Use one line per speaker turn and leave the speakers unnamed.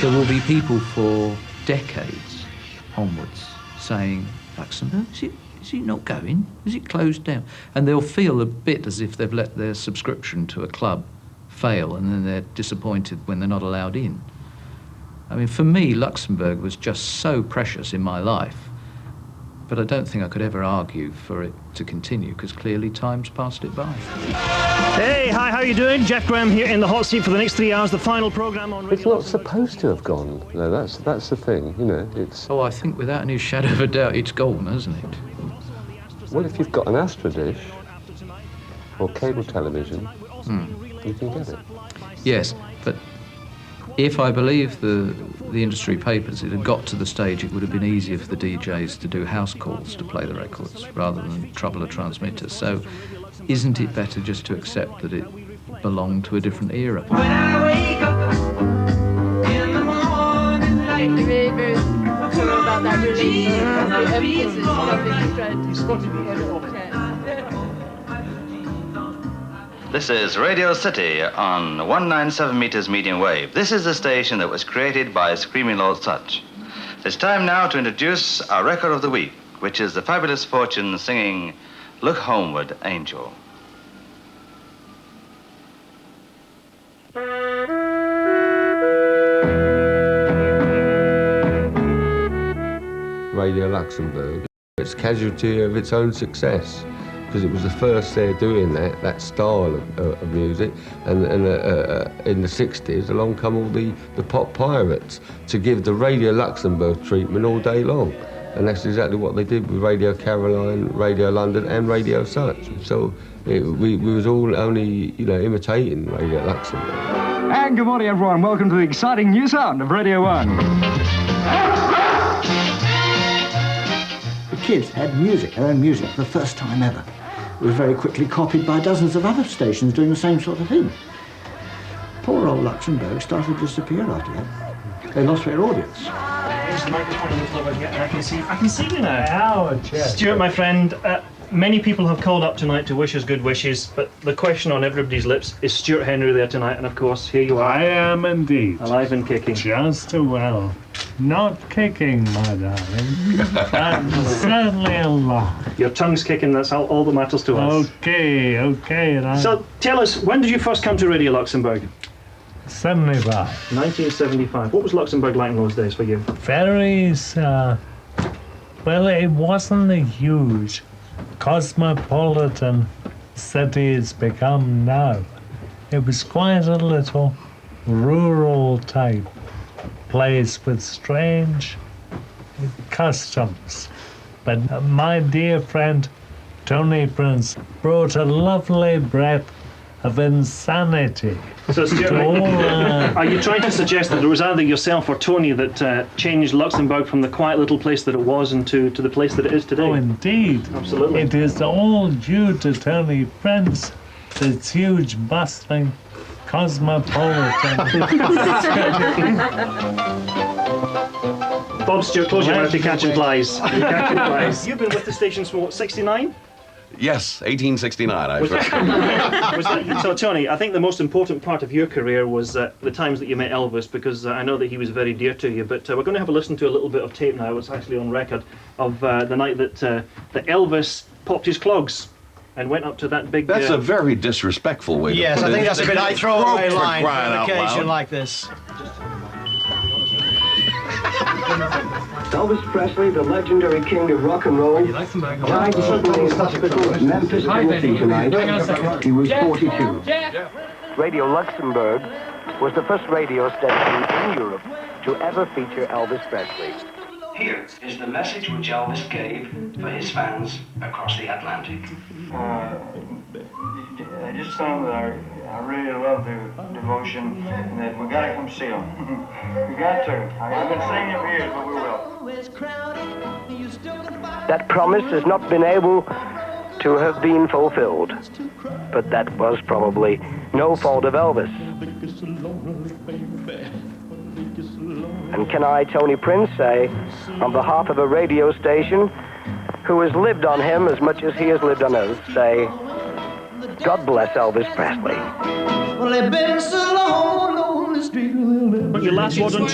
There will be people for decades onwards saying, Luxembourg, is it not going? Is it closed down? And they'll feel a bit as if they've let their subscription to a club fail, and then they're disappointed when they're not allowed in. I mean, for me, Luxembourg was just so precious in my life, but I don't think I could ever argue for it to continue, because clearly time's passed it by.
Hey, hi, how are you doing? Jeff Graham here in the hot seat for the next 3 hours, the final programme on...
It's not supposed to have gone. No, that's the thing, you know, it's...
Oh, I think without any shadow of a doubt, it's gone, hasn't it?
Well, if you've got an Astra dish or cable television, you can get it.
Yes, but if I believe the industry papers, it had got to the stage it would have been easier for the DJs to do house calls to play the records rather than trouble a transmitter. So isn't it better just to accept that it belonged to a different era?
When I wake up in the morning light,
very, very cool about that really emphasis of it.
This is Radio City on 197 meters medium wave. This is the station that was created by Screaming Lord Sutch. It's time now to introduce our record of the week, which is the Fabulous Fortune singing Look Homeward, Angel.
Radio Luxembourg, it's casualty of its own success, because it was the first there doing that style of music, and in the 60s along come all the pop pirates to give the Radio Luxembourg treatment all day long, and that's exactly what they did with Radio Caroline, Radio London and Radio Sutch. So we was all only, you know, imitating Radio Luxembourg.
And good morning everyone, welcome to the exciting new sound of Radio 1.
The kids had music, their own music, for the first time ever. It was very quickly copied by dozens of other stations doing the same sort of thing. Poor old Luxembourg started to disappear after that. They lost their audience.
Here's the microphone on the floor again, and I can see you now. Stewart, my friend, many people have called up tonight to wish us good wishes, but the question on everybody's lips is Stewart Henry there tonight, and of course, here you are.
I am indeed.
Alive and kicking.
Just well. Not kicking, my darling. I'm certainly alive.
Your tongue's kicking, that's all that matters to us.
Okay.
So, tell us, when did you first come to Radio Luxembourg?
75.
1975. What was Luxembourg like in those days for you?
Very, well, it wasn't a huge cosmopolitan city it's become now. It was quite a little rural type place with strange customs. But my dear friend Tony Prince brought a lovely breath of insanity.
So, Stuart, are you trying to suggest that it was either yourself or Tony that changed Luxembourg from the quiet little place that it was into the place that it is today?
Oh, indeed.
Absolutely.
It is all due to Tony Prince, this huge, bustling, cosmopolitan.
Bob Stewart, close your mouth, you're catching flies. You're catching flies. You've been with the station for what, 69?
Yes, 1869.
So, Tony, I think the most important part of your career was the times that you met Elvis, because I know that he was very dear to you. But we're going to have a listen to a little bit of tape now. It's actually on record of the night that Elvis popped his clogs and went up to that big...
That's a very disrespectful way to put it.
Yes, I think that's a bit of a throwaway line for an occasion
loud.
like this.
Elvis Presley, the legendary king of rock and roll, died suddenly in hospital in Memphis, Tennessee tonight. He was 42.
Radio Luxembourg was the first radio station in Europe to ever feature Elvis Presley.
Here is the message which Elvis gave for his fans across the Atlantic.
I just found that I really love their devotion, and that we gotta come see them. We got to. I've been saying it for years, but we will.
That promise has not been able to have been fulfilled, but that was probably no fault of Elvis. And can I, Tony Prince, say, on behalf of a radio station who has lived on him as much as he has lived on us, say, God bless Elvis Presley.
Well, they've been so
your last word on tour.